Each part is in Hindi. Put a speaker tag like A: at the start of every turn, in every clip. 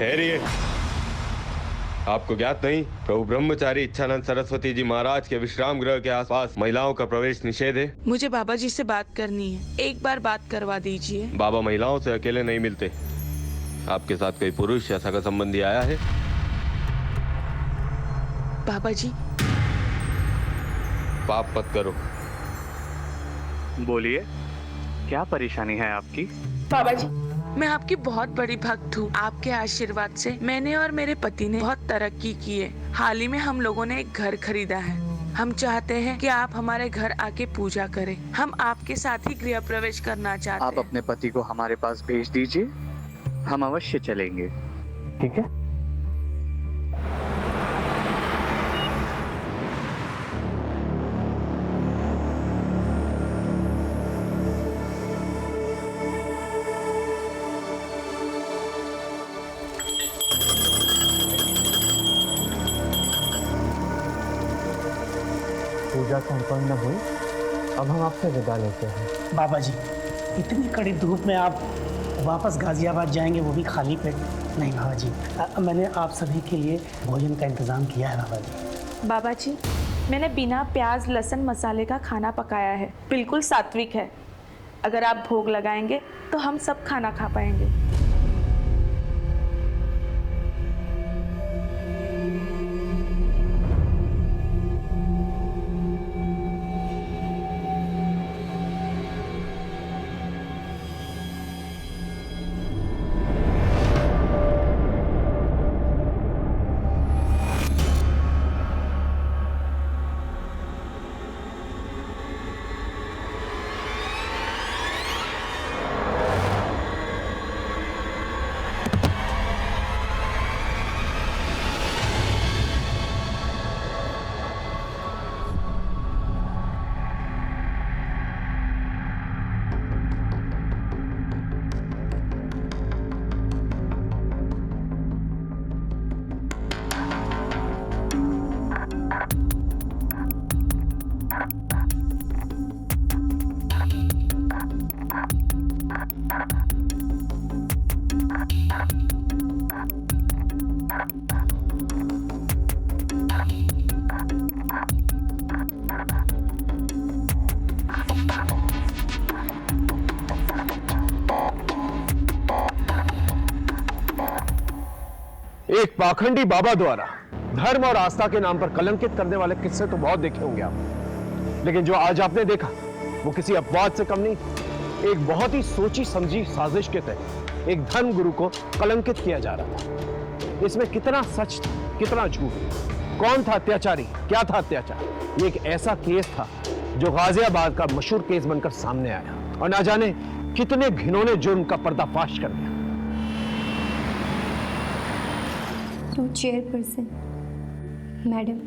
A: ठहरिए। आपको ज्ञात नहीं, प्रभु ब्रह्मचारी इच्छानंद सरस्वती जी महाराज के विश्राम गृह के आसपास महिलाओं का प्रवेश निषेध है।
B: मुझे बाबा जी से बात करनी है, एक बार बात करवा दीजिए।
A: बाबा महिलाओं से अकेले नहीं मिलते। आपके साथ कोई पुरुष या सगा संबंधी आया है?
B: बाबा जी।
A: पाप मत करो।
C: बोलिए, क्या परेशानी है आपकी?
B: बाबा जी, मैं आपकी बहुत बड़ी भक्त हूँ। आपके आशीर्वाद से मैंने और मेरे पति ने बहुत तरक्की की है। हाल ही में हम लोगों ने एक घर खरीदा है। हम चाहते हैं कि आप हमारे घर आके पूजा करें। हम आपके साथ ही गृह प्रवेश करना चाहते हैं।
C: आप अपने पति को हमारे पास भेज दीजिए, हम अवश्य चलेंगे। ठीक है?
D: पूजा संपन्न हुई। अब हम आपसे विदा लेते हैं।
E: बाबा जी, इतनी कड़ी धूप में आप वापस गाजियाबाद जाएंगे, वो भी खाली पेट? नहीं बाबा जी, मैंने आप सभी के लिए भोजन का इंतज़ाम किया है बाबा जी।
B: बाबा जी, मैंने बिना प्याज लहसुन मसाले का खाना पकाया है, बिल्कुल सात्विक है। अगर आप भोग लगाएंगे तो हम सब खाना खा पाएंगे।
D: एक पाखंडी बाबा द्वारा धर्म और आस्था के नाम पर कलंकित करने वाले किस्से तो बहुत देखे होंगे आप, लेकिन जो आज आपने देखा वो किसी अपवाद से कम नहीं। एक बहुत ही सोची समझी साजिश के तहत एक धर्म गुरु को कलंकित किया जा रहा था। इसमें कितना सच था, कितना झूठ, कौन था अत्याचारी, क्या था अत्याचार, ये एक ऐसा केस था जो गाजियाबाद का मशहूर केस बनकर सामने आया और ना जाने कितने घिनौने जुर्म का पर्दाफाश कर दिया।
F: तो चेयरपर्सन मैडम,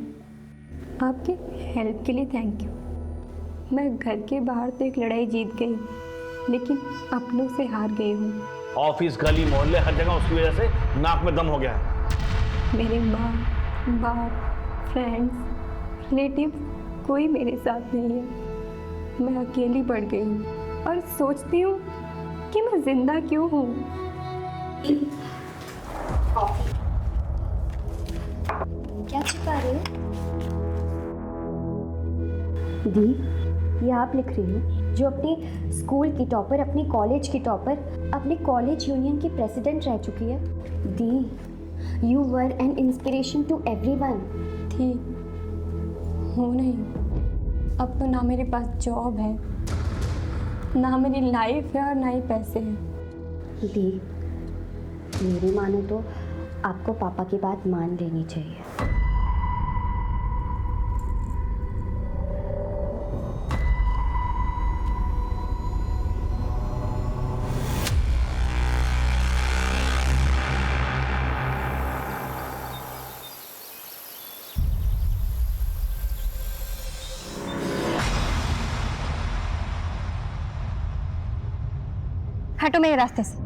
F: आपके हेल्प के लिए थैंक यू। मैं घर के बाहर तो एक लड़ाई जीत गई, लेकिन अपनों से हार गई हूँ।
G: ऑफिस, गली, मोहल्ले, हर जगह उसकी वजह से नाक में दम हो गया है।
F: मेरे माँ बाप, फ्रेंड्स, रिलेटिव कोई मेरे साथ नहीं है। मैं अकेली पड़ गई हूँ और सोचती हूँ कि मैं जिंदा क्यों हूँ।
H: क्या छिपा रहे हो? दी, ये आप लिख रही हो जो अपने स्कूल की टॉपर, अपने कॉलेज की टॉपर, अपने कॉलेज यूनियन की प्रेसिडेंट रह चुकी है। दी, you were an inspiration to everyone.
F: थी, हो नहीं। अब तो ना मेरे पास जॉब है, ना मेरी लाइफ है और ना ही पैसे हैं।
H: दी, मेरी मानो तो आपको पापा की बात मान लेनी चाहिए।
F: हटो मेरे रास्ते से।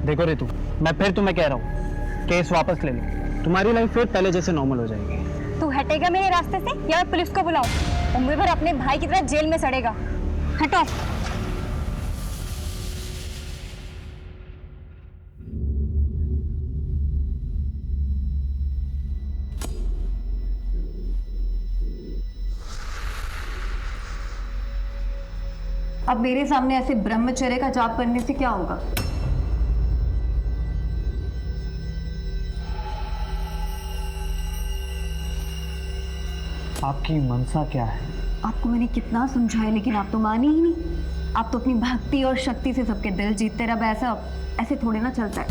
E: देखो रितु, मैं फिर तुम्हें कह रहा हूँ, केस वापस ले लो, तुम्हारी लाइफ फिर पहले जैसे नॉर्मल हो जाएगी।
F: तू हटेगा मेरे रास्ते से या मैं पुलिस को बुलाऊं? उम्र भर अपने भाई की तरह जेल में सड़ेगा। हटो।
I: अब मेरे सामने ऐसे ब्रह्मचर्य का जाप करने से क्या होगा?
E: आपकी मनसा क्या है?
I: आपको मैंने कितना समझाया लेकिन आप तो माने ही नहीं। आप तो अपनी भक्ति और शक्ति से सबके दिल जीतते रहे। अब ऐसे थोड़ी ना चलता है।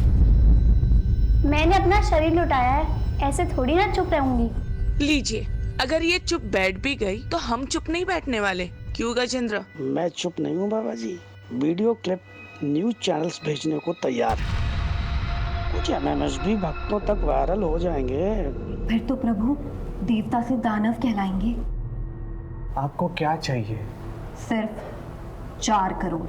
H: मैंने अपना शरीर लुटाया है, ऐसे थोड़ी ना चुप रहूंगी।
B: लीजिए, अगर ये चुप बैठ भी गई तो हम चुप नहीं बैठने वाले। क्यों गजेंद्र?
E: मैं चुप नहीं हूँ बाबा जी। वीडियो क्लिप न्यूज चैनल्स भेजने को तैयार है। कुछ MMSB भक्तों तक वायरल हो जाएंगे।
I: फिर तो प्रभु देवता से दानव कहलाएंगे।
E: आपको क्या चाहिए?
I: सिर्फ 4 करोड़।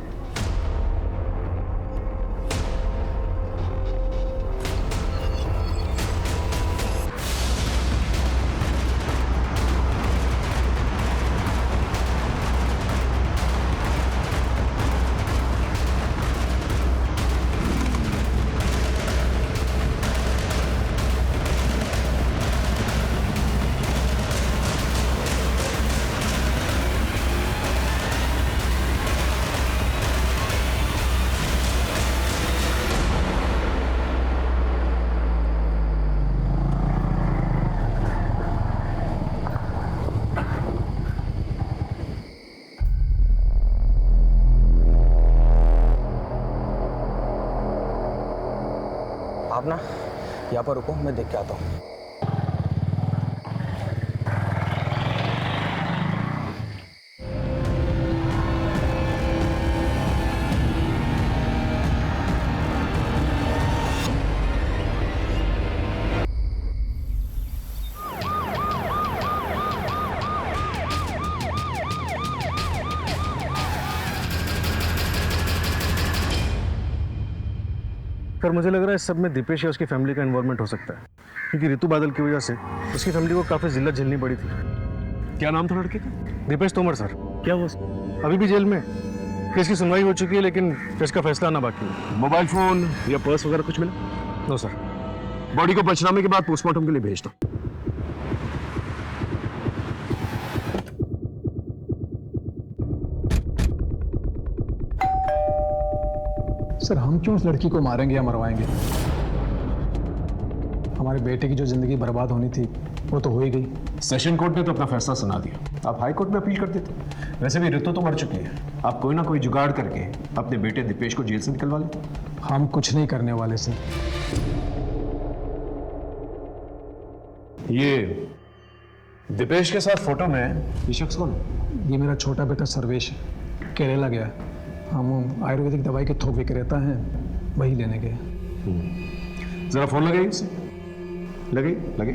J: आप ना यहाँ पर रुको, मैं देख के आता हूँ।
D: फिर मुझे लग रहा है इस सब में दीपेश या उसकी फैमिली का इन्वॉल्वमेंट हो सकता है, क्योंकि ऋतु बादल की वजह से उसकी फैमिली को काफी जिल्लत झेलनी पड़ी थी। क्या नाम था लड़के का? दीपेश तोमर सर। क्या हुआ? अभी भी जेल में। केस की सुनवाई हो चुकी है लेकिन केस का फैसला आना बाकी है। मोबाइल फोन या पर्स वगैरह कुछ मिला? No sir. बॉडी को पंचनामे के बाद पोस्टमार्टम के लिए भेज दो।
K: सर हम क्यों उस लड़की को मारेंगे या मरवाएंगे? हमारे बेटे की जो जिंदगी बर्बाद होनी थी वो तो हो ही गई।
D: सेशन कोर्ट ने तो अपना फैसला सुना दिया। आप हाई कोर्ट में अपील कर देते। वैसे भी ऋतु तो मर चुकी है। आप कोई ना कोई जुगाड़ करके अपने बेटे दीपेश को जेल से निकलवा लेते।
K: हम कुछ नहीं करने वाले सर।
D: ये दीपेश के साथ फोटो में ये शख्स कौन है?
K: ये मेरा छोटा बेटा सर्वेश है, केरला गया है। हम आयुर्वेदिक दवाई के थोक विक्रेता रहता है, वही लेने गए।
D: जरा फोन लगाइए उसे। लगे लगे।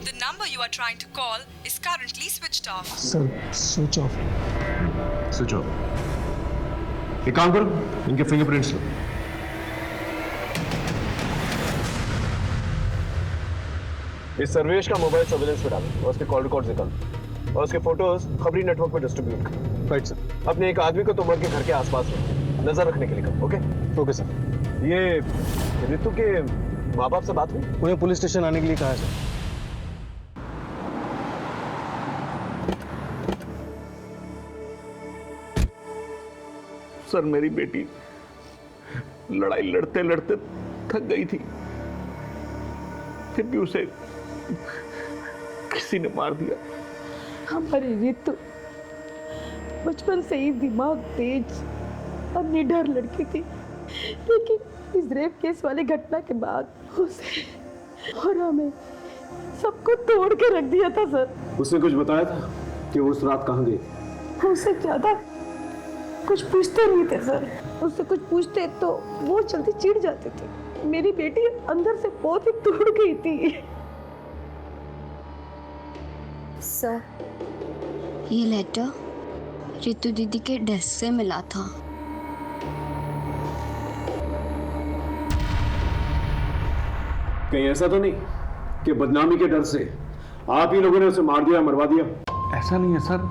L: The number you are trying to call is currently switched off.
K: Sir switch off.
D: Switch off. एक काम करो, इनके फिंगरप्रिंट्स लो। इस सर्वेश का मोबाइल सर्विलेंस पे डालो और उसके कॉल रिकॉर्ड्स निकालो और उसके फोटोज खबरी नेटवर्क पे डिस्ट्रीब्यूट करो। Right sir. अपने एक आदमी को तोमर के घर के आसपास नजर रखने के लिए करो। Okay okay sir. ये ऋतु के माँ बाप से बात हुई? उन्हें पुलिस स्टेशन आने के लिए कहा है सर।
G: सर मेरी बेटी लड़ाई लड़ते लड़ते थक गई थी, फिर भी उसे किसी ने मार दिया।
M: हमारी ऋतु बचपन से ही दिमाग तेज और निडर लड़की थी, लेकिन इस रेप केस वाली घटना के बाद उसे और हमें सबको तोड़ के रख दिया था सर।
D: उसने कुछ बताया था कि वो उस रात कहाँ गई?
M: उससे ज्यादा कुछ पूछते नहीं थे सर। उससे कुछ पूछते तो वो जल्दी चिढ़ जाते थे। मेरी बेटी अंदर से बहुत ही टूट गई थी।
H: सर ये लेटर ऋतु दीदी के डेस्क से मिला था।
D: कहीं ऐसा तो नहीं कि बदनामी के डर से आप ही लोगों ने उसे मार दिया, मरवा दिया?
G: ऐसा नहीं है सर,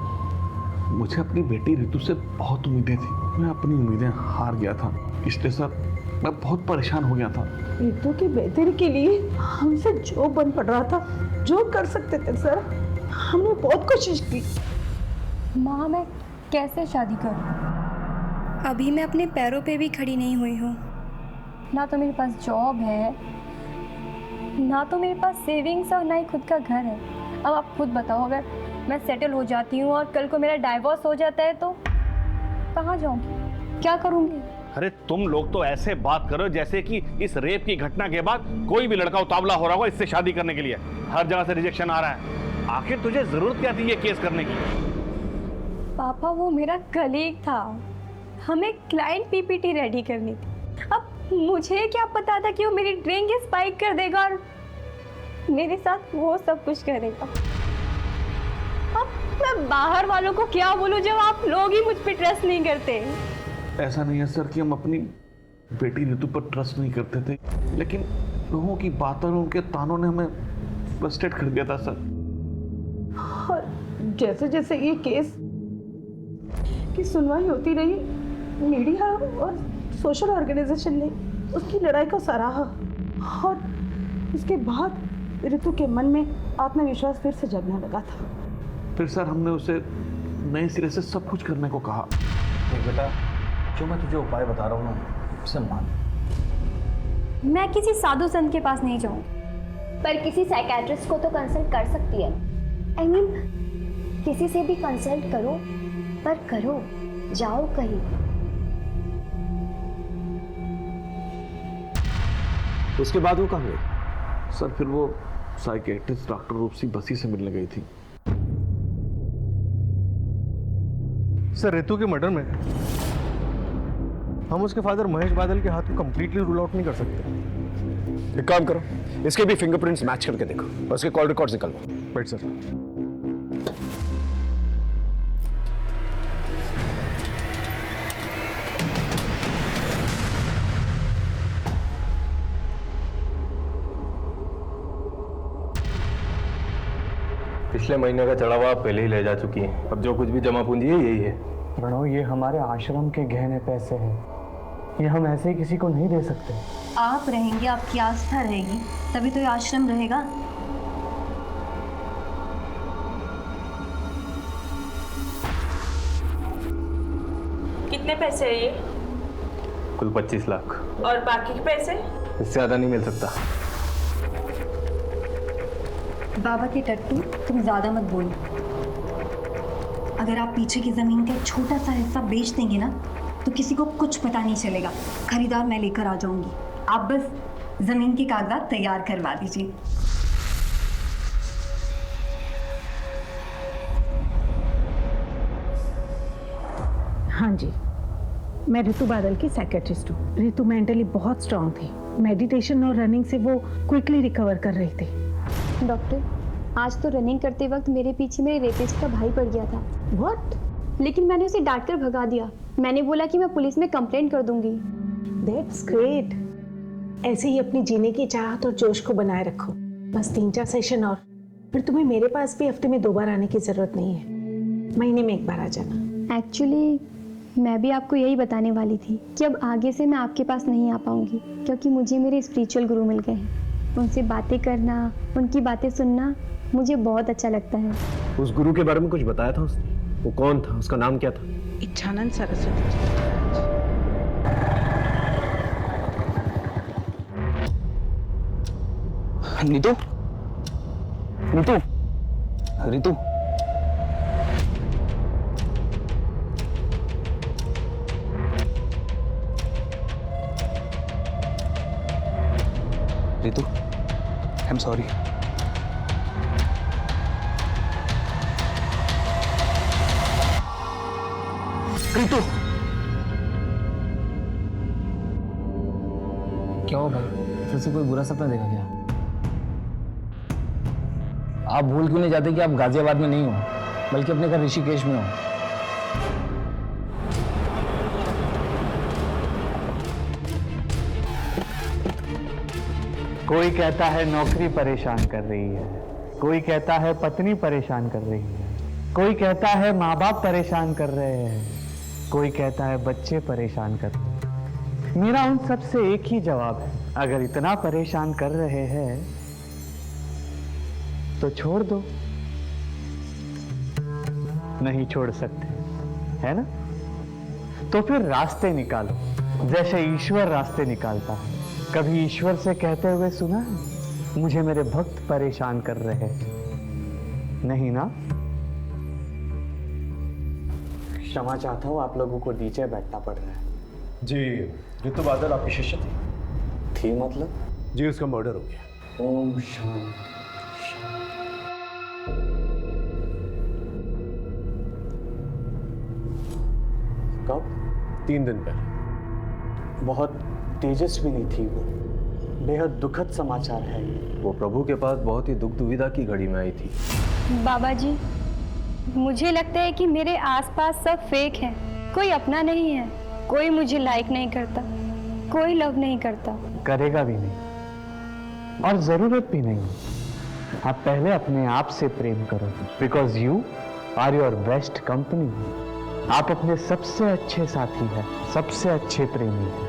G: मुझे अपनी बेटी ऋतु से बहुत उम्मीदें थी। मैं अपनी उम्मीदें हार गया था, इसलिए सर मैं बहुत परेशान हो गया था।
M: रितु की बेहतरी के लिए हमसे जो बन पड़ रहा था, जो कर सकते थे सर, हमने बहुत कोशिश की।
F: माँ, मैं कैसे शादी करूँ? अभी मैं अपने पैरों पे भी खड़ी नहीं हुई हूँ। ना तो मेरे पास जॉब है, ना तो मेरे पास सेविंग्स और ना ही खुद का घर है। अब आप खुद बताओ, अगर मैं सेटल हो जाती हूँ और कल को मेरा डाइवोर्स हो जाता है तो कहाँ जाऊँगी, क्या करूँगी?
G: अरे तुम लोग तो ऐसे बात करो जैसे कि इस रेप की घटना के बाद कोई भी लड़का उतावला हो रहा होगा इससे शादी करने के लिए। हर जगह से रिजेक्शन आ रहा है। आखिर तुझे जरूरत क्या थी ये केस करने की?
F: पापा, वो मेरा कलीग था, हमें क्लाइंट पीपीटी रेडी करनी थी। अब मुझे क्या पता था कि वो मेरी ड्रिंक स्पाइक कर देगा और मेरे साथ वो सब कुछ करेगा। अब मैं बाहर वालों को क्या बोलूं जब आप लोग ही मुझ पे ट्रस्ट नहीं करते।
G: ऐसा नहीं है सर कि हम अपनी बेटी रितु पर ट्रस्ट नहीं करते थे, लेकिन लोगों की बातों और उनके तानों ने हमें फ्रस्ट्रेट कर दिया था सर।
M: और जैसे जैसे ये केस की सुनवाई होती रही, मीडिया और सोशल ऑर्गेनाइजेशन ने उसकी लड़ाई को सराहा और इसके बाद रितु के मन में आत्मविश्वास फिर से जगने लगा था।
G: फिर सर हमने उसे नए सिरे से सब कुछ करने को कहा।
J: बेटा, जो मैं तुझे उपाय बता रहा हूँ ना, उसे मान।
F: मैं किसी साधु संत के पास नहीं जाऊँ,
H: पर किसी साइकेट्रिस्ट को तो कंसल्ट कर सकती है। आई मीन, किसी से भी कंसल्ट करो, पर करो, जाओ कहीं।
D: उसके बाद वो कहाँ गई?
G: सर फिर वो साइकेट्रिस्ट डॉक्टर रूपसी बसी से मिलने गई थी।
N: सर, रितु के मर्डर में हम उसके फादर महेश बादल के हाथ को कंप्लीटली रूल आउट नहीं कर सकते।
D: एक काम करो, इसके भी फिंगरप्रिंट्स मैच करके देखो और उसके कॉल रिकॉर्ड्स निकालो।
N: Right sir.
A: पिछले महीने का चढ़ावा आप पहले ही ले जा चुकी हैं। अब जो कुछ भी जमा पूंजी है यही है।
O: प्रणव, ये हमारे आश्रम के गहने पैसे हैं, ये हम ऐसे ही किसी को नहीं दे सकते।
I: आप रहेंगे, आपकी आस्था रहेगी, तभी तो ये आश्रम रहेगा।
B: कितने पैसे है ये?
A: कुल 25 लाख।
B: और बाकी के पैसे?
A: इससे ज्यादा नहीं मिल सकता।
I: बाबा के टट्टू, तुम ज्यादा मत बोलो। अगर आप पीछे की जमीन का एक छोटा सा हिस्सा बेच देंगे ना, तो किसी को कुछ पता नहीं चलेगा। खरीदार मैं लेकर आ जाऊंगी, आप बस जमीन के कागजात तैयार करवा दीजिए।
M: हाँ जी, मैं रितु बादल की साइकेट्रिस्ट हूँ। रितु मेंटली बहुत स्ट्रांग थी। मेडिटेशन और रनिंग से वो क्विकली रिकवर कर रही थी।
F: डॉक्टर, आज तो रनिंग करते वक्त मेरे पीछे मेरे रेपिस्ट का भाई पड़ गया था।
M: व्हाट?
F: लेकिन मैंने उसे डांट कर भगा दिया। मैंने बोला कि मैं पुलिस में कंप्लेंट कर दूंगी।
M: That's great. ऐसे ही अपनी जीने की चाहत और जोश को बनाए रखो। बस 3-4 सेशन और फिर तुम्हें मेरे पास भी हफ्ते में 2 बार आने की जरूरत नहीं है, महीने में 1 बार आ जाना।
F: एक्चुअली मैं भी आपको यही बताने वाली थी कि अब आगे से मैं आपके पास नहीं आ पाऊंगी, क्योंकि मुझे मेरे स्पिरिचुअल गुरु मिल गए हैं। उनसे बातें करना, उनकी बातें सुनना मुझे बहुत अच्छा लगता है।
D: उस गुरु के बारे में कुछ बताया था उसने? वो कौन था? उसका नाम क्या था?
B: Ichchhanand Saraswati ji.
J: Neetu, Neetu, Ritu, Ritu, I am sorry. Ritu,
O: क्या हो भाई, फिर से कोई बुरा सपना देखा क्या? आप भूल क्यों नहीं जाते कि आप गाजियाबाद में नहीं हो, बल्कि अपने घर ऋषिकेश में हो?
C: कोई कहता है नौकरी परेशान कर रही है, कोई कहता है पत्नी परेशान कर रही है, कोई कहता है माँ बाप परेशान कर रहे हैं, कोई कहता है बच्चे परेशान कर रहे हैं। मेरा उन सब से एक ही जवाब है, अगर इतना परेशान कर रहे हैं तो छोड़ दो। नहीं छोड़ सकते, है ना? तो फिर रास्ते निकालो, जैसे ईश्वर रास्ते निकालता है। कभी ईश्वर से कहते हुए सुना है, मुझे मेरे भक्त परेशान कर रहे हैं? नहीं ना? क्षमा चाहता हूँ, आप लोगों को नीचे बैठना पड़ रहा है।
D: जी, ऋतु बादल आपकी शिष्य
C: थी मतलब?
D: जी, उसका मर्डर हो गया।
C: ओम शांति। कब?
D: 3 दिन पहले।
C: बहुत तेजस्विनी थी वो, बेहद दुखद समाचार है ये।
J: वो प्रभु के पास बहुत ही दुख दुविधा की घड़ी में आई थी।
F: बाबा जी, मुझे लगता है कि मेरे आसपास सब फेक है, कोई अपना नहीं है, कोई मुझे लाइक नहीं करता, कोई लव नहीं करता,
C: करेगा भी नहीं और जरूरत भी नहीं। आप पहले अपने आप से प्रेम करो, because you are your best company. आप अपने सबसे अच्छे साथी हैं, सबसे अच्छे प्रेमी हैं।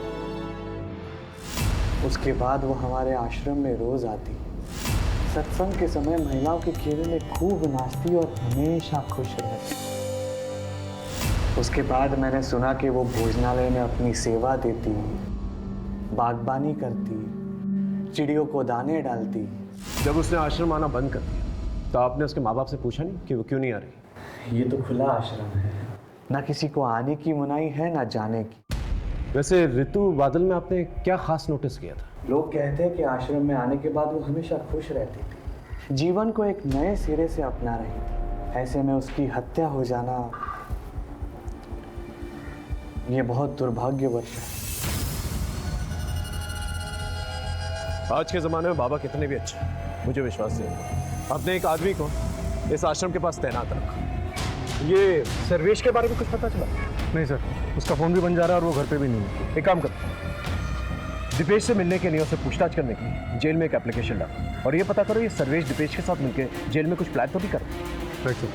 C: उसके बाद वो हमारे आश्रम में रोज आती, सत्संग के समय महिलाओं के घेरे में खूब नाचती और हमेशा खुश रहती। उसके बाद मैंने सुना कि वो भोजनालय में अपनी सेवा देती, बागबानी करती, चिड़ियों को दाने डालती।
D: जब उसने आश्रम आना बंद कर दिया तो आपने उसके माँ बाप से पूछा नहीं कि वो क्यों नहीं आ रही?
C: ये तो खुला आश्रम है, ना किसी को आने की मनाही है ना जाने की।
D: वैसे ऋतु बादल में आपने क्या खास नोटिस किया था?
C: लोग कहते हैं कि आश्रम में आने के बाद वो हमेशा खुश रहती थी, जीवन को एक नए सिरे से अपना रही थी। ऐसे में उसकी हत्या हो जाना, ये बहुत दुर्भाग्यवश है।
D: आज के ज़माने में बाबा कितने भी अच्छे, मुझे विश्वास नहीं। आपने एक आदमी को इस आश्रम के पास तैनात रखा। ये सर्वेश के बारे में कुछ पता चला?
N: नहीं सर, उसका फ़ोन भी बन जा रहा है और वो घर पे भी नहीं है।
D: एक काम करो, दीपेश से मिलने के लिए, उससे पूछताछ करने के लिए जेल में एक एप्लीकेशन डालो और ये पता करो ये सर्वेश दीपेश के साथ मिलकर जेल में कुछ प्लान तो भी कर।
N: Right sir.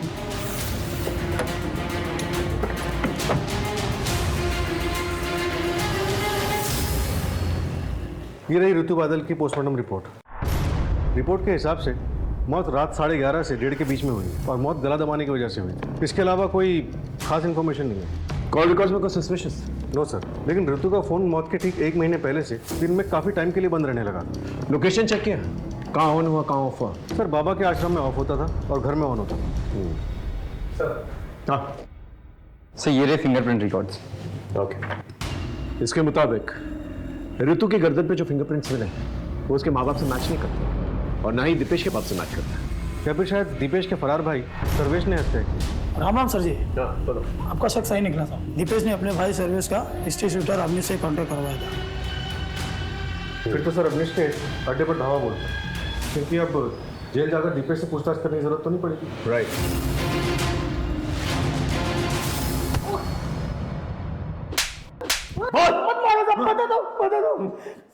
N: ये रही ऋतु बादल की पोस्टमार्टम रिपोर्ट। रिपोर्ट के हिसाब से मौत रात 11:30 से 1:30 के बीच में हुई और मौत गला दबाने की वजह से हुई। इसके अलावा कोई खास इन्फॉर्मेशन नहीं है।
D: कॉल रिकॉर्ड्स में कोई सस्पिशियस?
N: नो सर, लेकिन ऋतु का फ़ोन मौत के ठीक 1 महीने पहले से दिन में काफ़ी टाइम के लिए बंद रहने लगा।
D: लोकेशन चेक किया? कहाँ ऑन हुआ, कहाँ ऑफ हुआ?
N: सर, बाबा के आश्रम में ऑफ होता था और घर में ऑन होता था।
D: सर। हाँ
J: सर, ये रहे फिंगरप्रिंट रिकॉर्ड्स।
D: ओके, इसके मुताबिक ऋतु की गर्दन पे जो फिंगरप्रिंट्स मिले वो उसके माँ बाप से मैच नहीं करते और ना ही दीपेश के बाप से मैच करते हैं।
N: या फिर शायद दीपेश के फरार भाई सर्वेश ने हत्या की।
E: राम राम सर जी।
D: बोलो।
E: आपका शक सही निकला था। दीपेश ने अपने भाई सर्वेश का हिस्ट्री शूटर अवनीश से कॉन्टेक्ट करवाया था।
N: फिर तो सर अवनीश के अड्डे पर धावा बोलते, क्योंकि अब जेल जाकर दीपेश से पूछताछ करने की जरूरत तो नहीं पड़ेगी।
D: राइट।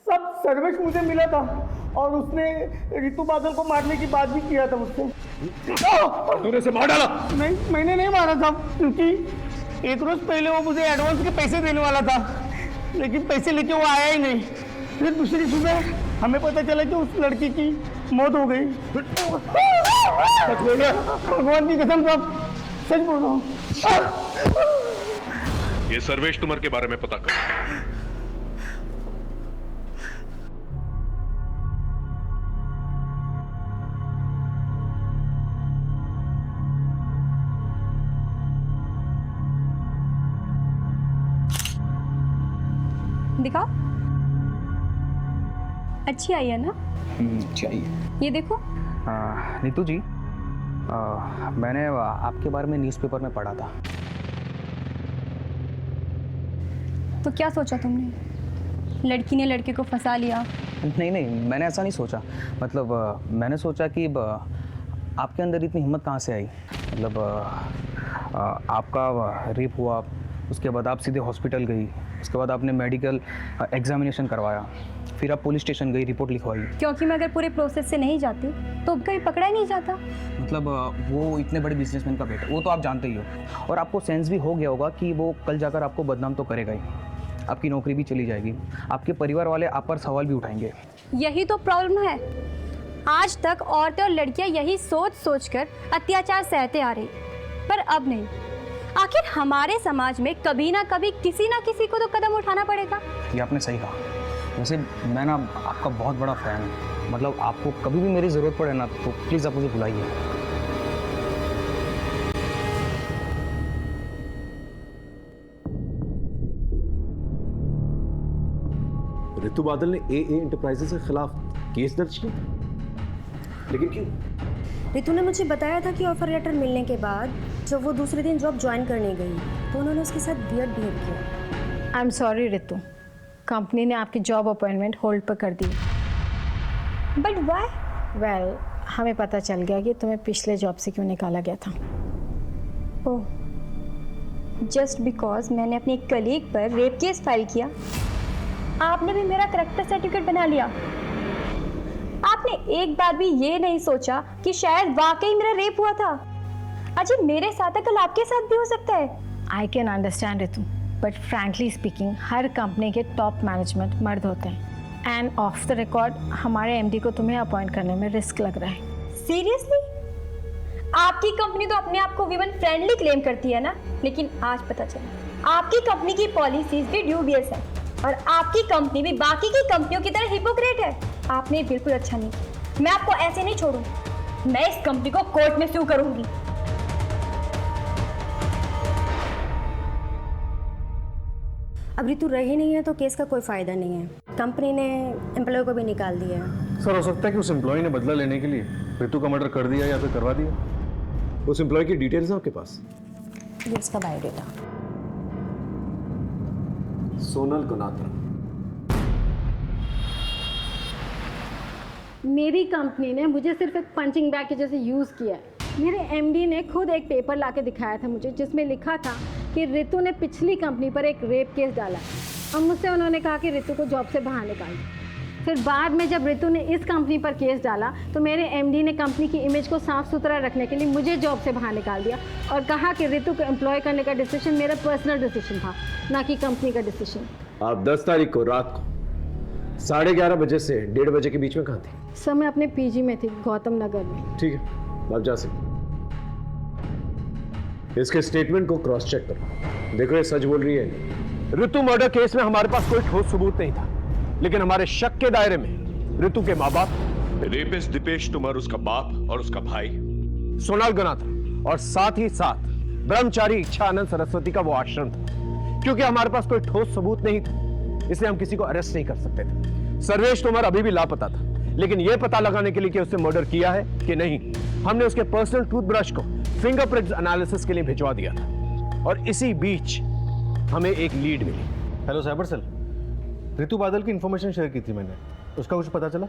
E: सब सर्वेश मुझे मिला था और उसने ऋतु बादल को मारने की बात भी किया था मुझसे।
D: तूने उसे मार डाला?
E: नहीं, मैंने नहीं मारा था, क्योंकि एक रोज पहले वो मुझे एडवांस के पैसे देने वाला था, लेकिन पैसे लेके वो आया ही नहीं। फिर दूसरी सुबह हमें पता चला कि उस लड़की की मौत हो गई। भगवान की कसम साहब, सच बोल रहा हूँ।
G: ये सर्वेश तुमर के बारे में पता कर।
F: दिखाओ, अच्छी आई है ना?
J: चाहिए।
F: ये देखो।
J: नीतू जी, मैंने आपके बारे में न्यूज़पेपर में पढ़ा था।
F: तो क्या सोचा तुमने? लड़की ने लड़के को फंसा लिया?
J: नहीं नहीं, मैंने ऐसा नहीं सोचा। मतलब मैंने सोचा कि आपके अंदर इतनी हिम्मत कहाँ से आई। मतलब आपका रेप हुआ, उसके बाद आप सीधे हॉस्पिटल गई, उसके बाद आपने मेडिकल एग्जामिनेशन करवाया, फिर आप पुलिस स्टेशन गई, रिपोर्ट लिखवाई।
F: क्योंकि मैं अगर पूरे प्रोसेस से नहीं जाती तो कहीं पकड़ा ही नहीं जाता।
J: मतलब वो इतने बड़े बिजनेसमैन का बेटा, वो तो आप जानते ही हो, और आपको सेंस भी हो गया होगा कि वो कल जाकर आपको बदनाम तो करेगा ही। आपकी नौकरी भी चली जाएगी, आपके परिवार वाले आप पर सवाल भी उठाएंगे।
H: यही तो प्रॉब्लम है। आज तक औरतें और लड़कियां यही सोच सोचकर अत्याचार सहते आ रही, पर अब नहीं। आखिर हमारे समाज में कभी ना कभी किसी ना किसी को तो कदम उठाना पड़ेगा।
J: ये आपने सही कहा। वैसे मैं ना आपका बहुत बड़ा फ़ैन हूँ, मतलब आपको कभी भी मेरी ज़रूरत पड़े ना तो प्लीज़ आप मुझे बुलाइए।
D: ऋतु बादल ने AA एंटरप्राइजेस के खिलाफ केस दर्ज किया, लेकिन क्यों?
H: ऋतु ने मुझे बताया था कि ऑफर लेटर मिलने के बाद जब वो दूसरे दिन जॉब ज्वाइन करने गई तो उन्होंने उसके साथ वियर्ड बिहेव किया।
M: आई एम सॉरी ऋतु, कंपनी ने आपकी जॉब अपॉइंटमेंट होल्ड पर कर दी।
H: But why?
M: वेल, हमें पता चल गया कि तुम्हें पिछले जॉब से क्यों निकाला गया था।
H: ओह, जस्ट बिकॉज मैंने अपने एक कलीग पर रेप केस फाइल किया। आपने भी मेरा करेक्टर सर्टिफिकेट बना लिया। आपने एक बार भी ये नहीं सोचा कि शायद वाकई मेरा रेप हुआ था। अजी मेरे साथ है, कल आपके साथ भी हो सकता है।
M: I can understand Ritu, but frankly speaking her company के टॉप मैनेजमेंट मर्द होते हैं एंड ऑफ द रिकॉर्ड हमारे MD को तुम्हें अपॉइंट करने में रिस्क लग रहा है।
H: सीरियसली? आपकी कंपनी तो अपने आप को वीमन फ्रेंडली क्लेम करती है ना, लेकिन आज पता चला आपकी कंपनी की पॉलिसीज भी ड्यूबियस है और आपकी कंपनी भी बाकी की कंपनियों की तरह हिपोक्रेट है। आपने बिल्कुल अच्छा नहीं। मैं आपको ऐसे नहीं छोड़ूंगी, मैं इस कंपनी को कोर्ट में सू करूंगी। अब ऋतु रही नहीं है तो केस का कोई फायदा नहीं है। कंपनी ने एम्प्लॉय को भी निकाल दिया है।
N: सर, हो सकता है कि उस एम्प्लॉय ने बदला लेने के लिए ऋतु का मर्डर कर दिया या फिर करवा दिया। उस एम्प्लॉय की डिटेल्स है आपके पास?
H: ये उसका बायोडेटा।
N: सोनल गुनात्रा।
M: मेरी कंपनी ने मुझे सिर्फ एक पंचिंग बैग के जैसे यूज़ किया है। मेरे MD ने खुद एक पेपर लाके दिखाया था मुझे, जिसमें लिखा था कि ऋतु ने पिछली कंपनी पर एक रेप केस डाला और मुझसे उन्होंने कहा कि ऋतु को जॉब से बाहर निकाल दो। फिर बाद में जब ऋतु ने इस कंपनी पर केस डाला तो मेरे MD ने कंपनी की इमेज को साफ सुथरा रखने के लिए मुझे जॉब से बाहर निकाल दिया और कहा कि ऋतु को एम्प्लॉय करने का डिसीजन मेरा पर्सनल डिसीजन था, ना कि कंपनी का डिसीजन।
D: आप 10 तारीख को रात को 11:30 बजे से 1:30 बजे के बीच में कहाँ थी?
M: सर, मैं अपने PG में थी, गौतम नगर में।
D: ठीक है, आप जा सकते। इसके स्टेटमेंट को क्रॉस चेक करो, देखो ये सच बोल रही है। ऋतु मर्डर केस में हमारे पास कोई ठोस सबूत नहीं था, लेकिन हमारे शक के दायरे में ऋतु के माँ बाप,
A: रेपिस्ट दीपेश तुमर, उसका बाप और उसका भाई
D: सोनाल गुनात्रा और साथ ही साथ ब्रह्मचारी इच्छानंद सरस्वती का वो आश्रम था। क्योंकि हमारे पास कोई ठोस सबूत नहीं था, इसलिए हम किसी को अरेस्ट नहीं कर सकते थे। सर्वेश तोमर अभी भी लापता था, लेकिन यह पता लगाने के लिए कि उसने मर्डर किया है कि नहीं, हमने उसके पर्सनल टूथब्रश को फिंगरप्रिंट एनालिसिस के लिए भिजवा दिया था और इसी बीच हमें एक लीड मिली।
N: हेलो साइबर सेल, ऋतु बादल की इंफॉर्मेशन शेयर की थी मैंने, उसका कुछ पता चला?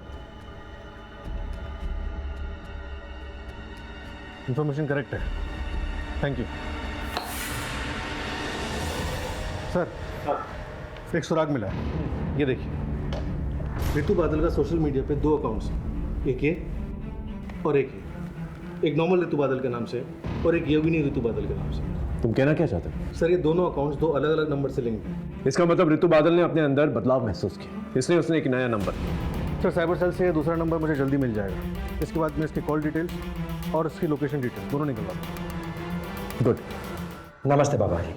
N: इंफॉर्मेशन करेक्ट है, थैंक यू सर। एक सुराग मिला है, ये देखिए। ऋतु बादल का सोशल मीडिया पे 2 अकाउंट्स हैं, एक ये और एक ये। एक नॉर्मल ऋतु बादल के नाम से और एक योगिनी ऋतु बादल के नाम से।
D: तुम कहना क्या चाहते हो?
N: सर, ये दोनों अकाउंट्स 2 अलग अलग नंबर से लिंक हैं।
D: इसका मतलब ऋतु बादल ने अपने अंदर बदलाव महसूस किया, इसलिए उसने एक नया नंबर।
N: सर, साइबर सेल से ये दूसरा नंबर मुझे जल्दी मिल जाएगा। इसके बाद मैं इसकी कॉल डिटेल्स और इसकी लोकेशन डिटेल्स दोनों निकलवा दूँ।
D: गुड।
P: नमस्ते बाबा जी।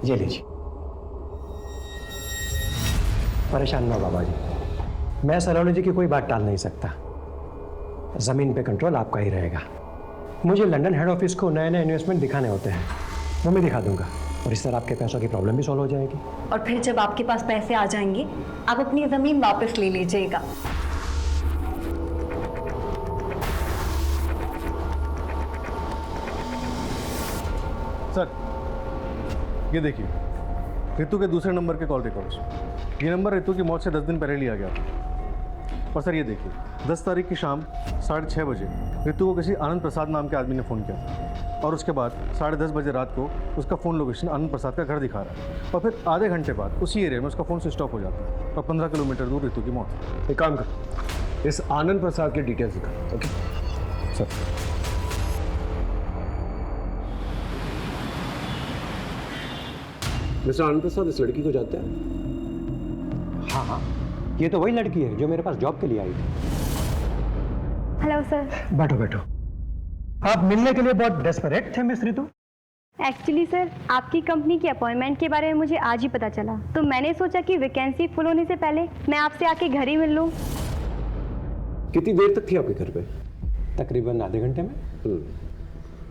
P: ये लीजिए। परेशान ना बाबा जी, मैं सलोनी जी की कोई बात टाल नहीं सकता। जमीन पे कंट्रोल आपका ही रहेगा। मुझे लंदन हेड ऑफिस को नए नए इन्वेस्टमेंट दिखाने होते हैं, वो मैं दिखा दूंगा और इस तरह आपके पैसों की प्रॉब्लम भी सॉल्व हो जाएगी।
I: और फिर जब आपके पास पैसे आ जाएंगे आप अपनी जमीन वापस ले लीजिएगा।
N: सर, ये देखिए ऋतु के दूसरे नंबर के कॉल रिकॉर्ड्स। ये नंबर ऋतु की मौत से 10 दिन पहले लिया गया था। और सर ये देखिए 10 तारीख की शाम 6:30 बजे ऋतु को किसी आनंद प्रसाद नाम के आदमी ने फ़ोन किया था और उसके बाद 10:30 बजे रात को उसका फ़ोन लोकेशन आनंद प्रसाद का घर दिखा रहा है और फिर आधे घंटे बाद उसी एरिया में उसका फ़ोन स्विच ऑफ हो जाता है और 15 किलोमीटर दूर ऋतु की मौत।
D: एक काम कर, इस आनंद प्रसाद की डिटेल्स दिखा। Okay sir.
P: मिस्टर आनंद प्रसाद इस लड़की को जानते हैं? हाँ हाँ, ये तो वही लड़की है जो मेरे पास जॉब के लिए आई थी।
H: Hello sir.
P: बैठो बैठो। आप मिलने के लिए बहुत डेस्परेट थे मिस रितु?
H: एक्चुअली सर, आपकी कंपनी की अपॉइंटमेंट के बारे में मुझे आज ही पता चला, तो मैंने सोचा कि वैकेंसी फुल होने से पहले मैं आपसे आके घर ही मिल लूं।
P: कितनी देर तक थी आपके घर पे? तकरीबन आधे घंटे में।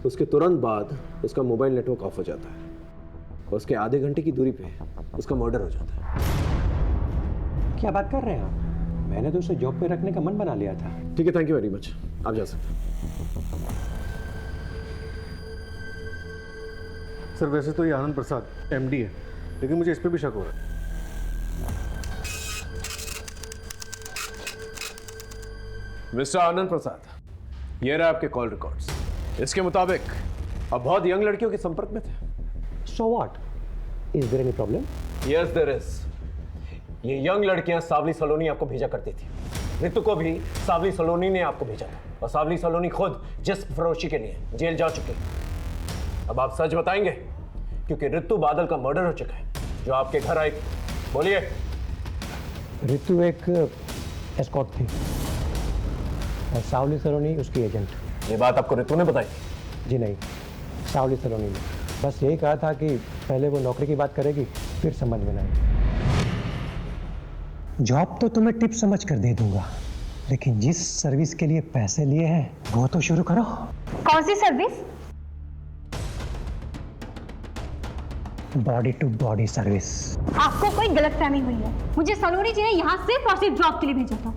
P: उसके तुरंत बाद उसका मोबाइल नेटवर्क ऑफ हो जाता है। उसके आधे घंटे की दूरी पे उसका मर्डर हो जाता है। क्या बात कर रहे हैं आप? मैंने तो उसे जॉब पे रखने का मन बना लिया था। ठीक है, थैंक यू वेरी मच, आप जा सकते हैं।
N: सर वैसे तो ये आनंद प्रसाद एमडी है, लेकिन मुझे इस पे भी शक हो रहा है।
D: मिस्टर आनंद प्रसाद, ये रहे आपके कॉल रिकॉर्ड्स। इसके मुताबिक आप बहुत यंग लड़कियों के संपर्क में थे।
P: So what? Is there any problem?
D: Yes, there is. ये यंग लड़कियां सावली सलोनी आपको भेजा करती थी। रितु को भी सावली सलोनी ने आपको भेजा था, और सावली सलोनी खुद जिस्म फरोशी के लिए जेल जा चुकी है। अब आप सच बताएंगे, क्योंकि रितु बादल का मर्डर हो चुका है, जो आपके घर आई। बोलिए।
P: रितु एक एस्कॉर्ट थी और सावली सलोनी उसकी एजेंट।
D: ये बात आपको रितु ने बताई?
P: जी नहीं, सावली सलोनी ने बस यही कहा था कि पहले वो नौकरी की बात करेगी, फिर समझ में आएगी। जॉब तो तुम्हें टिप समझ कर दे दूंगा, लेकिन जिस सर्विस के लिए पैसे लिए हैं वो तो शुरू करो।
H: कौन सी service?
P: Body to body service.
H: आपको कोई गलतफहमी हुई है। मुझे सलोनी जी ने यहाँ सिर्फ और सिर्फ जॉब के लिए भेजा था।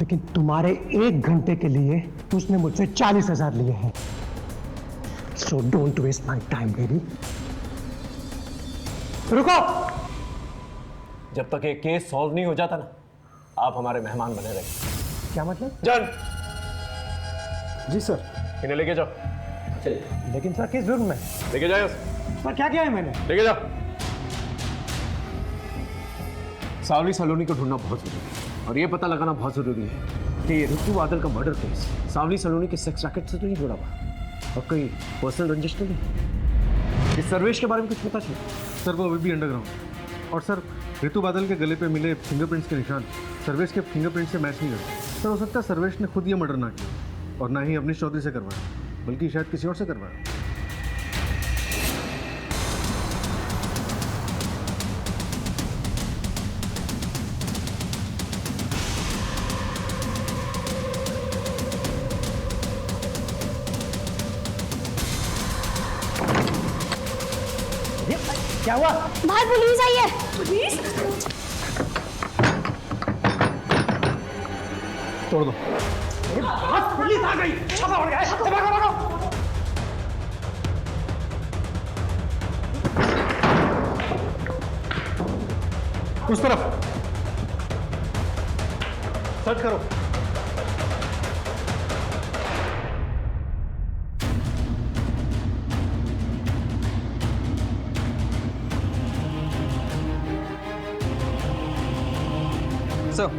P: लेकिन तुम्हारे 1 घंटे के लिए उसने मुझसे 40,000 लिए हैं। So don't waste my time, baby. रुको!
D: जब तक ये केस सॉल्व नहीं हो जाता ना, आप हमारे मेहमान बने रहेंगे।
P: क्या मतलब?
D: जान।
N: जी सर।
D: इन्हें लेके जाओ।
P: लेकिन सर किस जुर्म में?
D: लेके जाओ।
P: सर क्या किया है मैंने?
D: लेके जाओ। सावली सलोनी को ढूंढना बहुत जरूरी है, और ये पता लगाना बहुत जरूरी है कि ये रितु बादल का मर्डर केस सावली सलोनी के सेक्स रैकेट से तो नहीं जुड़ा हुआ, और कोई पर्सनल रंजिश तो नहीं। इस सर्वेश के बारे में कुछ पता चला?
N: सर वो अभी भी अंडरग्राउंड, और सर रितु बादल के गले पे मिले फिंगरप्रिंट्स के निशान सर्वेश के फिंगरप्रिंट से मैच नहीं करते। सर हो सकता है सर्वेश ने खुद ये मर्डर ना किया, और ना ही अवनीश चौधरी से करवाया, बल्कि शायद किसी और से करवाया।
P: क्या हुआ?
H: बाहर पुलिस आई है। पुलिस?
N: तोड़ दो।
P: पुलिस आ गई। छापा पड़ गया। भागो।
N: उस तरफ सर्च करो।
Q: सर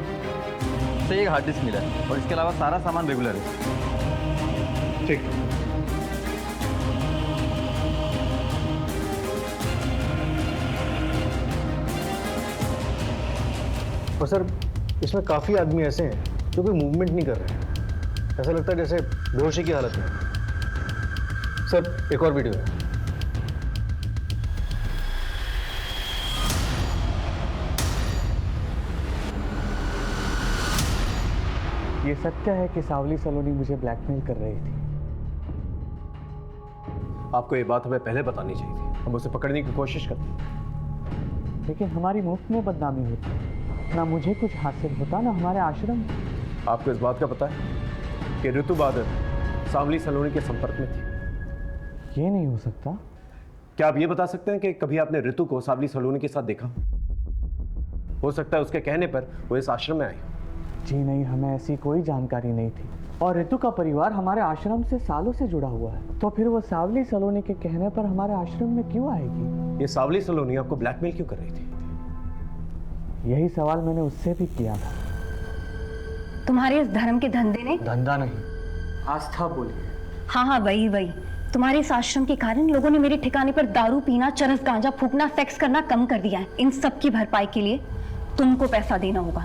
Q: एक हार्ड डिस्क मिला है, और इसके अलावा सारा सामान रेगुलर है।
N: ठीक। और सर इसमें काफ़ी आदमी ऐसे हैं जो कोई मूवमेंट नहीं कर रहे हैं, ऐसा लगता है जैसे बेहोशी की हालत में। सर एक और वीडियो है।
C: ये सत्य है कि सावली सलोनी मुझे ब्लैकमेल कर रही थी।
D: आपको ये बात हमें पहले बतानी चाहिए थी, हम उसे पकड़ने की कोशिश करते।
C: लेकिन हमारी मुफ्त में बदनामी होती, ना मुझे कुछ हासिल होता, ना हमारे आश्रम।
D: आपको इस बात का पता है कि रितु बादल सावली सलोनी के संपर्क में थी?
C: ये नहीं हो सकता।
D: क्या आप ये बता सकते हैं कि कभी आपने रितु को सावली सलोनी के साथ देखा? हो सकता है उसके कहने पर वो इस आश्रम में आई।
C: जी नहीं, हमें ऐसी कोई जानकारी नहीं थी, और रितु का परिवार हमारे आश्रम से सालों से जुड़ा हुआ है, तो फिर वो सावली सलोनी के कहने पर हमारे आश्रम में क्यों आएगी?
D: ये सावली सलोनी आपको ब्लैकमेल क्यों कर रही थी?
C: यही सवाल मैंने उससे भी किया था।
I: तुम्हारे इस धर्म के धंधे ने?
C: धंधा नहीं, आस्था बोलिए।
I: हाँ वही तुम्हारे इस आश्रम के कारण लोगों ने मेरे ठिकाने पर दारू पीना, चरस गांजा फूकना, सेक्स करना कम कर दिया है। इन सब की भरपाई के लिए तुमको पैसा देना होगा।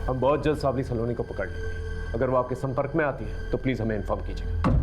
D: हम बहुत जल्द सावली सलोनी को पकड़ लेंगे। अगर वो आपके संपर्क में आती है तो प्लीज हमें इन्फॉर्म कीजिएगा।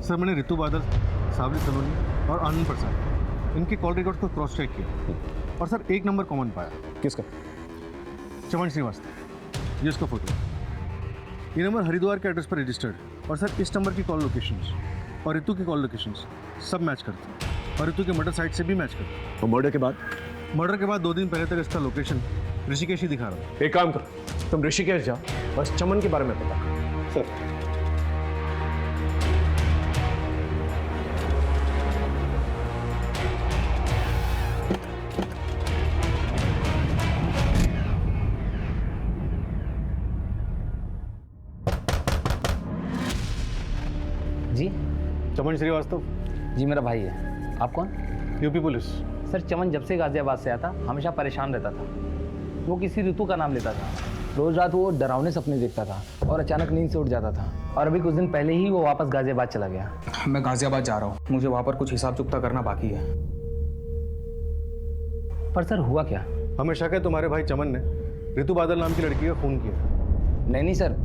N: सर मैंने रितु बादल, सावली सलोनी और आनंद प्रसाद इनके कॉल रिकॉर्ड को क्रॉस चेक किया और सर एक नंबर कॉमन पाया।
D: किसका?
N: चमन श्रीवास्तव, ये उसका फोटो। ये नंबर हरिद्वार के एड्रेस पर रजिस्टर्ड और सर इस नंबर की कॉल लोकेशंस और रितु की कॉल लोकेशंस सब मैच करते हैं और रितु के मर्डर साइट से भी मैच करते हैं।
D: और मर्डर के बाद?
N: मर्डर के बाद 2 दिन पहले तक इसका लोकेशन ऋषिकेश ही दिखा रहा था।
D: एक काम करो, तुम ऋषिकेश जाओ, बस चमन के बारे में पता करो। सर
J: जी
N: चमन श्रीवास्तव।
J: जी मेरा भाई है। आप कौन?
N: UP police.
J: सर चमन जब से गाजियाबाद से आया था हमेशा परेशान रहता था। वो किसी ऋतु का नाम लेता था। रोज रात वो डरावने सपने देखता था और अचानक नींद से उठ जाता था। और अभी कुछ दिन पहले ही वो वापस गाजियाबाद चला गया।
O: मैं गाजियाबाद जा रहा हूँ, मुझे वहाँ पर कुछ हिसाब चुकता करना बाकी है।
J: पर सर हुआ क्या?
N: हमें शक है तुम्हारे भाई चमन ने रितु बादल नाम की लड़की का खून किया।
J: नहीं सर,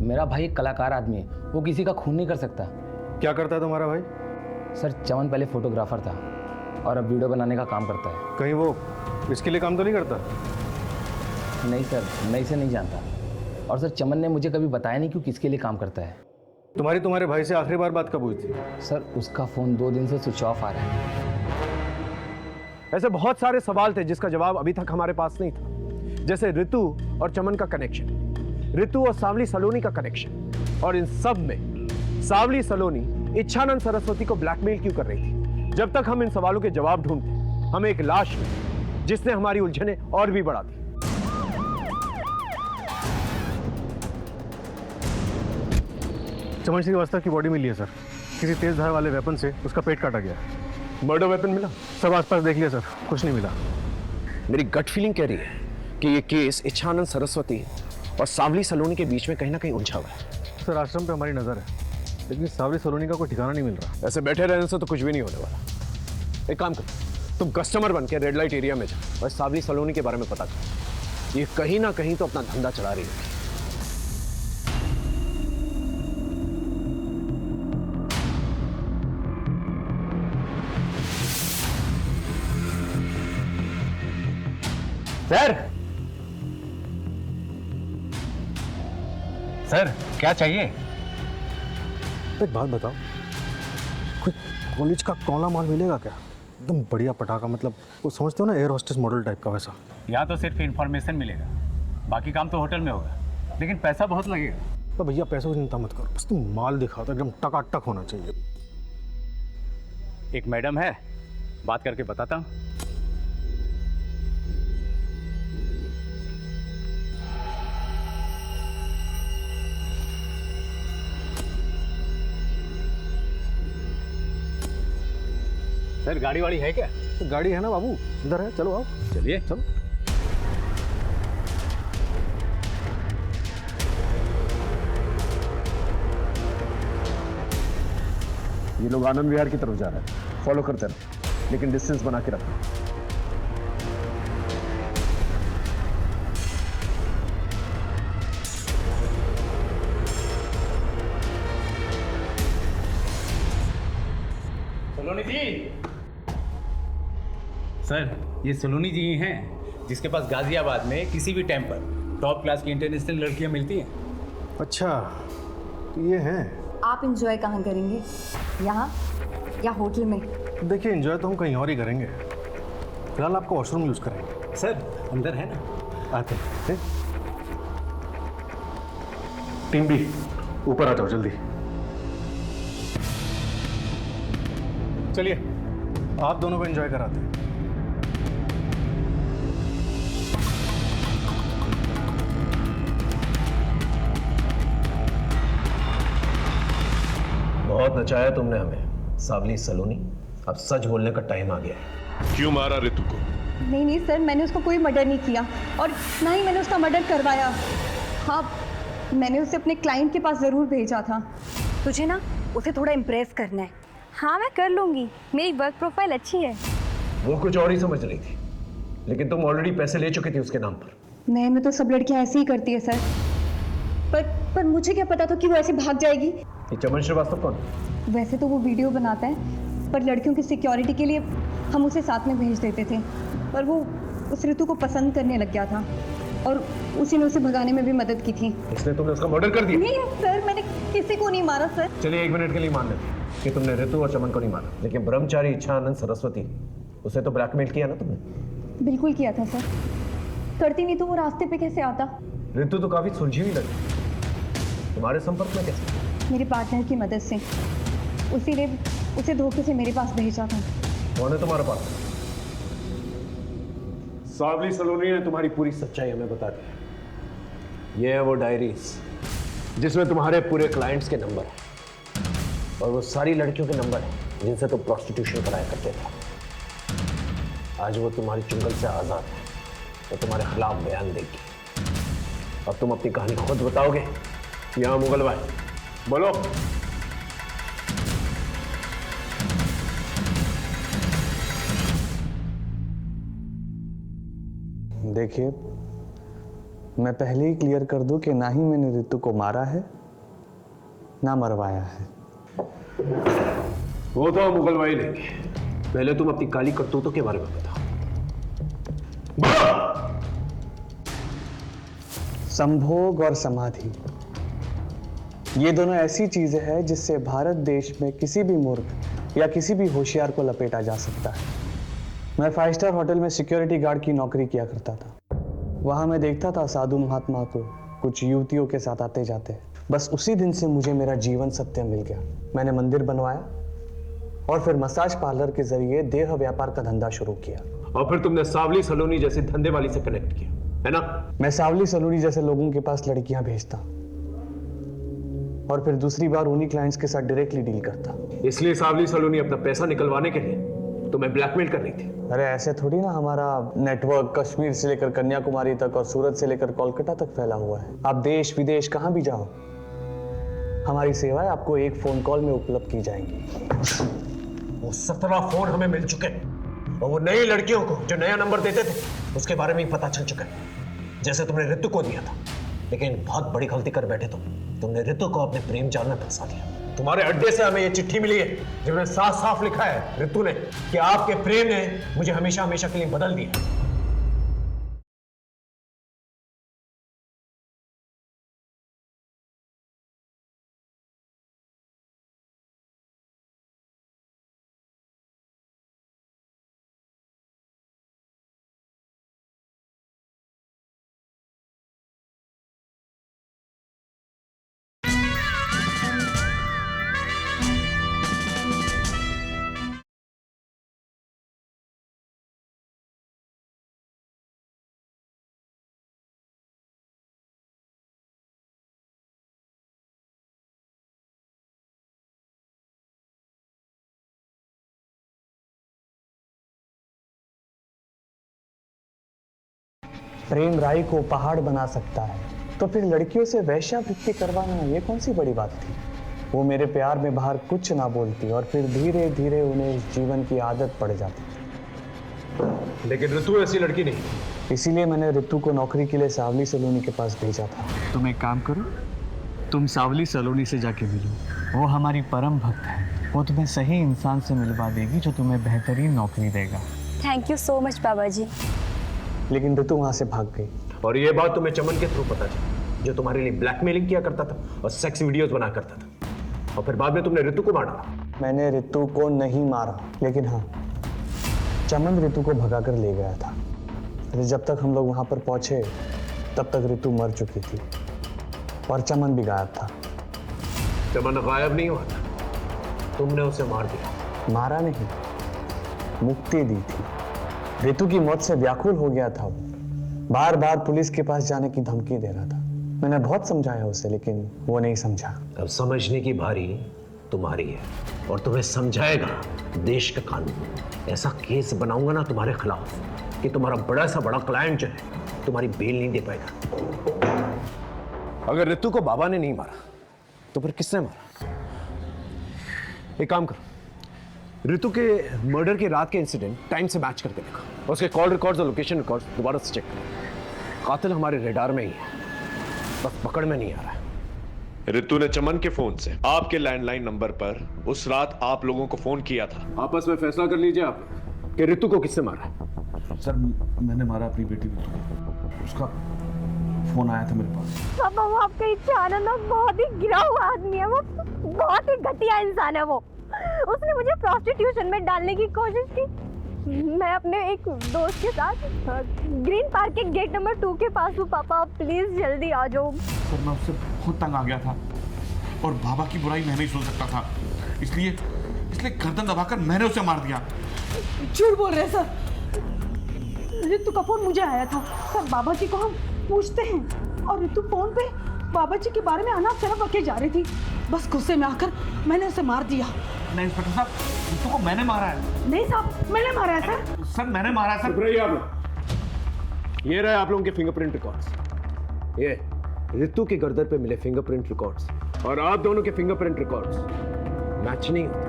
J: मेरा भाई एक कलाकार आदमी है, वो किसी का खून नहीं कर सकता।
N: क्या करता है तुम्हारा भाई?
J: सर चमन पहले फोटोग्राफर था और अब वीडियो बनाने का काम करता है।
N: कहीं वो इसके लिए काम तो नहीं करता?
J: नहीं सर, मैं इसे नहीं जानता। और सर चमन ने मुझे कभी बताया नहीं कि किसके लिए काम करता है।
N: तुम्हारे भाई से आखिरी बार बात कब हुई थी?
J: सर उसका फ़ोन 2 दिन से स्विच ऑफ आ रहा है।
D: ऐसे बहुत सारे सवाल थे जिसका जवाब अभी तक हमारे पास नहीं था, जैसे ऋतु और चमन का कनेक्शन, ऋतु और सावली सलोनी का कनेक्शन, और इन सब में सावली सलोनी इच्छानंद सरस्वती को ब्लैकमेल क्यों कर रही थी। जब तक हम इन सवालों के जवाब ढूंढते हमें एक लाश मिली जिसने हमारी उलझने और भी बढ़ा दी।
N: चमन श्रीवास्तव की बॉडी मिली है सर, किसी तेज धार वाले वेपन से उसका पेट काटा गया।
D: मर्डर वेपन मिला?
N: सब आसपास देख लिया सर, कुछ नहीं मिला।
D: मेरी गट फीलिंग कह रही है कि ये केस इच्छानंद सरस्वती और सावली सलोनी के बीच में कहीं ना कहीं उलझा हुआ है।
N: सर आश्रम पे हमारी नजर है, लेकिन सावली सलोनी का कोई ठिकाना नहीं मिल रहा।
D: ऐसे बैठे रहने से तो कुछ भी नहीं होने वाला। एक काम करो, तुम कस्टमर बन के रेड लाइट एरिया में जाओ और सावली सलोनी के बारे में पता करो। ये कहीं ना कहीं तो अपना धंधा चला रही है।
G: सर क्या चाहिए?
N: एक बात बताओ, कोई कॉलेज का कौला माल मिलेगा क्या? एकदम बढ़िया पटाखा, मतलब वो समझते हो ना, एयर होस्टेस मॉडल टाइप का वैसा।
G: यहाँ तो सिर्फ इन्फॉर्मेशन मिलेगा, बाकी काम तो होटल में होगा, लेकिन पैसा बहुत लगेगा।
N: तो भैया पैसों की चिंता मत करो, बस तुम माल दिखाओ तो एकदम टकाटक होना चाहिए।
G: एक मैडम है, बात करके बताता हूँ। सर गाड़ी वाड़ी है क्या?
N: तो गाड़ी है ना बाबू, इधर है, चलो आओ।
G: चलिए
N: चलो।
D: ये लोग आनंद विहार की तरफ जा रहे हैं, फॉलो करते रहो, लेकिन डिस्टेंस बना के रखो।
R: सर ये सलोनी जी हैं जिसके पास गाजियाबाद में किसी भी टाइम पर टॉप क्लास की इंटरनेशनल लड़कियां मिलती हैं।
N: अच्छा तो ये हैं।
I: आप इंजॉय कहाँ करेंगे, यहाँ या होटल में?
N: देखिए एंजॉय तो हम कहीं और ही करेंगे, फिलहाल आपका वॉशरूम यूज़ करेंगे।
R: सर अंदर है ना,
N: आते हैं। टीम बी ऊपर आ जाओ जल्दी। चलिए आप दोनों को एंजॉय कराते हैं।
D: बहुत नचाया तुमने हमें सावली सलोनी, अब सच बोलने का टाइम आ गया है।
S: क्यों मारा ऋतु को?
I: नहीं नहीं सर, मैंने उसको कोई मर्डर नहीं किया और ना ही मैंने उसका मर्डर करवाया। हाँ, मैंने उसे अपने क्लाइंट के पास ज़रूर भेजा था।
H: तुझे ना उसे थोड़ा इम्प्रेस करना है। हाँ मैं कर लूँगी, मेरी वर्क प्रोफाइल अच्छी है।
D: वो कुछ और ही समझ रही थी, लेकिन तुम ऑलरेडी पैसे ले चुकी थी उसके नाम पर।
I: नए में तो सब लड़कियां ऐसे ही करती है सर, पर मुझे क्या पता था कि वो ऐसे भाग जाएगी।
D: ये चमन श्रीवास्तव कौन?
I: वैसे तो वो वीडियो बनाता है, पर लड़कियों की सिक्योरिटी के लिए हम उसे साथ में भेज देते थे, पर वो उस ऋतु को पसंद करने लग गया था और उसी ने उसे भगाने में भी मदद की थी।
D: इसने तुमने उसका मर्डर कर दिया?
I: नहीं सर, मैंने किसी को नहीं मारा सर।
D: चलिए 1 मिनट के लिए मान लेते कि तुमने ऋतु और चमन को नहीं मारा, लेकिन ब्रह्मचारी इच्छानंद सरस्वती उसे तो ब्लैकमेल किया ना तुमने?
I: बिल्कुल किया था सर, करती नहीं तो वो रास्ते पे कैसे आता।
D: ऋतु तो काफी सुलझी हुई लगी, तुम्हारे संपर्क में कैसे?
I: मेरे पार्टनर की मदद से, उसी ने उसे धोखे से मेरे पास भेजा था।
D: कौन है तुम्हारा पार्टनर? सावली सलोनी ने तुम्हारी पूरी सच्चाई हमें बता दी। ये है वो डायरीज जिसमें तुम्हारे पूरे क्लाइंट्स के नंबर है और वो सारी लड़कियों के नंबर है जिनसे तुम प्रोस्टिट्यूशन कराया करते थे। आज वो तुम्हारी चुंगल से आजाद है तो तुम्हारे खिलाफ बयान देगी। अब तुम अपनी कहानी खुद बताओगे या मुगल भाई? बोलो।
C: देखिए, मैं पहले ही क्लियर कर दूं कि ना ही मैंने ऋतु को मारा है ना मरवाया है।
D: वो तो मुगल भाई लेंगे, पहले तुम अपनी काली करतूतों के बारे में बताओ।
C: संभोग और समाधि, ये दोनों ऐसी चीजें हैं जिससे भारत देश में किसी भी मूर्ख या किसी भी होशियार को लपेटा जा सकता है। मैं 5 स्टार होटल में सिक्योरिटी गार्ड की नौकरी किया करता था। वहां मैं देखता था साधु महात्मा को कुछ युवतियों के साथ आते जाते। बस उसी दिन से मुझे मेरा जीवन सत्य मिल गया। मैंने मंदिर बनवाया और फिर मसाज पार्लर के जरिए देह व्यापार का धंधा शुरू किया।
D: और फिर तुमने सावली सलोनी जैसी धंधे वाली से कनेक्ट किया, है ना?
C: मैं सावली सलोनी जैसे लोगों के पास लड़कियां भेजता और फिर दूसरी बार उन्हीं क्लाइंट्स के साथ डायरेक्टली डील करता।
D: इसलिए सावली सलोनी अपना पैसा निकलवाने के लिए तुम्हें ब्लैकमेल कर रही थी?
C: अरे ऐसे थोड़ी ना, हमारा नेटवर्क कश्मीर से लेकर कन्याकुमारी तक और सूरत से लेकर कोलकाता तक फैला हुआ है। आप देश विदेश कहां भी जाओ, हमारी सेवाएं आपको एक फोन कॉल में उपलब्ध की जाएंगी।
D: वो 17 फोन हमें मिल चुके हैं और वो नई लड़कियों को जो नया नंबर देते थे उसके बारे में ही पता चल चुका है, जैसे तुमने ऋतु को दिया था। लेकिन बहुत बड़ी गलती कर बैठे तुमने ऋतु को अपने प्रेम जाल में फंसा दिया। तुम्हारे अड्डे से हमें ये चिट्ठी मिली है जिसमें साफ साफ लिखा है ऋतु ने कि आपके प्रेम ने मुझे हमेशा हमेशा के लिए बदल दिया।
C: प्रेम राय को पहाड़ बना सकता है तो फिर लड़कियों से वैश्यावृत्ति करवाना ये कौन सी बड़ी बात थी। वो मेरे प्यार में बाहर कुछ ना बोलती और फिर धीरे धीरे उन्हें इस जीवन की आदत पड़ जाती थी।
D: लेकिन ऋतु ऐसी लड़की नहीं,
C: इसीलिए मैंने ऋतु को नौकरी के लिए सावली सलोनी के पास भेजा था। तुम एक काम करो, तुम सावली सलोनी से जाके मिलो। वो हमारी परम भक्त है, वो तुम्हें सही इंसान से मिलवा देगी जो तुम्हें बेहतरीन नौकरी देगा।
F: थैंक यू सो मच बाबा जी।
C: लेकिन ऋतु वहां से भाग गई।
P: और ये बात तुम्हें चमन के थ्रू पता चली, जो तुम्हारे लिए ब्लैकमेलिंग किया करता था और सेक्स वीडियोस बना करता था, और फिर बाद में तुमने ऋतु को मार डाला।
C: मैंने ऋतु को नहीं मारा, लेकिन हाँ, चमन ऋतु को भगा कर ले गया था। अरे जब तक हम लोग वहां पर पहुंचे तब तक ऋतु मर चुकी थी और चमन भी गायब था।
P: चमन गायब नहीं हुआ था, तुमने उसे मार दिया।
C: मारा नहीं, मुक्ति दी थी। ऋतु की मौत से व्याकुल हो गया था वो, बार बार पुलिस के पास जाने की धमकी दे रहा था। मैंने बहुत समझाया उसे, लेकिन वो नहीं समझा।
P: अब समझने की बारी तुम्हारी है, और तुम्हें समझाएगा देश का कानून। ऐसा केस बनाऊंगा ना तुम्हारे खिलाफ कि तुम्हारा बड़ा सा बड़ा क्लाइंट जो है तुम्हारी बेल नहीं दे पाएगा। अगर ऋतु को बाबा ने नहीं मारा तो फिर किसने मारा? एक काम करो, ऋतु के मर्डर की रात के इंसिडेंट टाइम से मैच करके देखो, उसके कॉल रिकॉर्ड्स और लोकेशन रिकॉर्ड्स दोबारा से चेक करो। कातिल हमारे रेडार में ही है, बस पकड़ में नहीं आ रहा है।
D: ऋतु ने चमन के फोन से आपके लैंडलाइन नंबर पर उस रात आप लोगों को फोन किया था। आपस में फैसला कर लीजिए आप कि ऋतु को किसने मारा है।
G: सर मैंने मारा अपनी बेटी ऋतु को, उसका फोन आया था मेरे पास।
H: पापा वो आपका इच्छा आनंद बहुत ही गिरा हुआ आदमी है, वो बहुत ही घटिया इंसान है। वो उसने मुझे प्रोस्टिट्यूशन में डालने की कोशिश की। मैं अपने एक दोस्त के साथ ग्रीन पार्क के गेट नंबर 2 के पास हूँ। पापा प्लीज जल्दी आ जाओ।
G: सर मैं उससे बहुत तंग आ गया था और बाबा की बुराई मैं नहीं सुन सकता था, इसलिए गर्दन दबाकर मैंने उसे मार दिया।
M: झूठ बोल रहे सर, ऋतु का फोन मुझे आया था। सर बाबा जी को हम पूछते हैं और ऋतु फोन पे बाबा जी के बारे में अनाप-शनाप बके जा रही थी। बस गुस्से में आकर मैंने उसे मार दिया।
G: नहीं इंस्पेक्टर साहब, ऋतु को मैंने मारा है।
M: नहीं साहब, मैंने मारा है सर।
G: सर मैंने मारा है सर।
P: ये रहे आप लोगों के फिंगरप्रिंट रिकॉर्ड्स। ये ऋतु के गर्दन पे मिले फिंगरप्रिंट रिकॉर्ड्स और आप दोनों के फिंगरप्रिंट रिकॉर्ड्स मैच नहीं होते।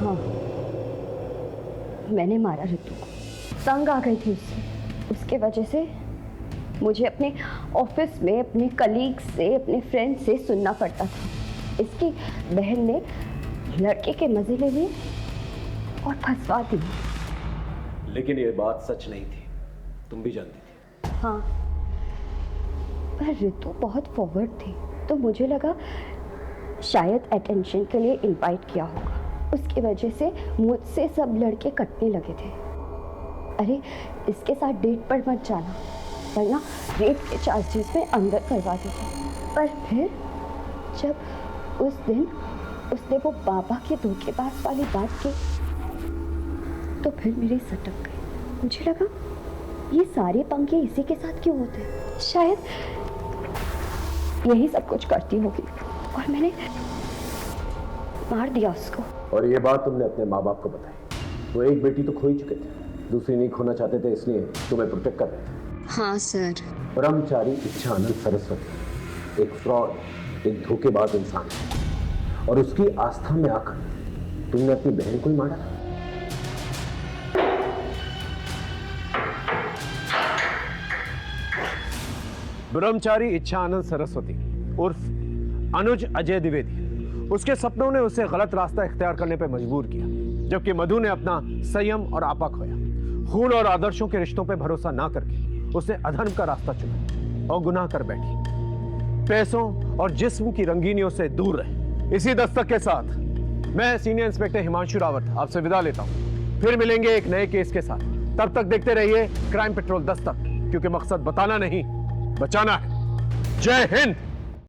H: हाँ, मैंने मारा ऋतु को। तंग आ गई थी उसके वजह से मुझे अपने ऑफिस में अपने कलीग से, अपने फ्रेंड से सुनना पड़ता था। इसकी बहन ने लड़के के मजे ले लिए और फंसवा दी।
P: लेकिन ये बात सच नहीं थी, तुम भी जानती थी।
H: हाँ, पर ऋतु बहुत फॉरवर्ड थी, तो मुझे लगा शायद अटेंशन के लिए इनवाइट किया होगा। उसकी वजह से मुझसे सब लड़के कटने लगे थे। अरे इसके साथ डेट पर मत जाना, वरना रेप के चार्जेस में अंदर करवा देते। पर फिर जब उस दिन उसने वो बाबा के धोखेबाज वाली बात की तो फिर मेरी सटक गई। मुझे लगा ये सारे पंगे इसी के साथ क्यों होते हैं, शायद यही सब कुछ करती होगी और मैंने मार दिया उसको।
P: और ये बात तुमने अपने माँ बाप को बताई। वो एक बेटी तो खो ही चुके थे, दूसरी नहीं खोना चाहते थे, इसलिए तुम्हें प्रोटेक्ट कर रहे थे।
H: हाँ सर।
P: ब्रह्मचारी इच्छानंद सरस्वती एक फ्रॉड, एक धोखेबाज इंसान है, और उसकी आस्था में आकर तुमने अपनी बहन को ही मारा। ब्रह्मचारी इच्छानंद सरस्वती उर्फ अनुज अजय द्विवेदी, उसके सपनों ने उसे गलत रास्ता इख्तियार करने पर मजबूर किया, जबकि मधु ने अपना संयम और आपा खोया। खून और आदर्शों के रिश्तों पर भरोसा ना करके उसने अधर्म का रास्ता चुना और गुनाह कर बैठी। पैसों और जिस्म की रंगीनियों से दूर रहे। इसी दस्तक के साथ मैं सीनियर इंस्पेक्टर हिमांशु रावत आपसे विदा लेता हूं। फिर मिलेंगे एक नए केस के साथ। तब तक देखते रहिए क्राइम पेट्रोल दस्तक, क्योंकि मकसद बताना नहीं, बचाना है। जय हिंद।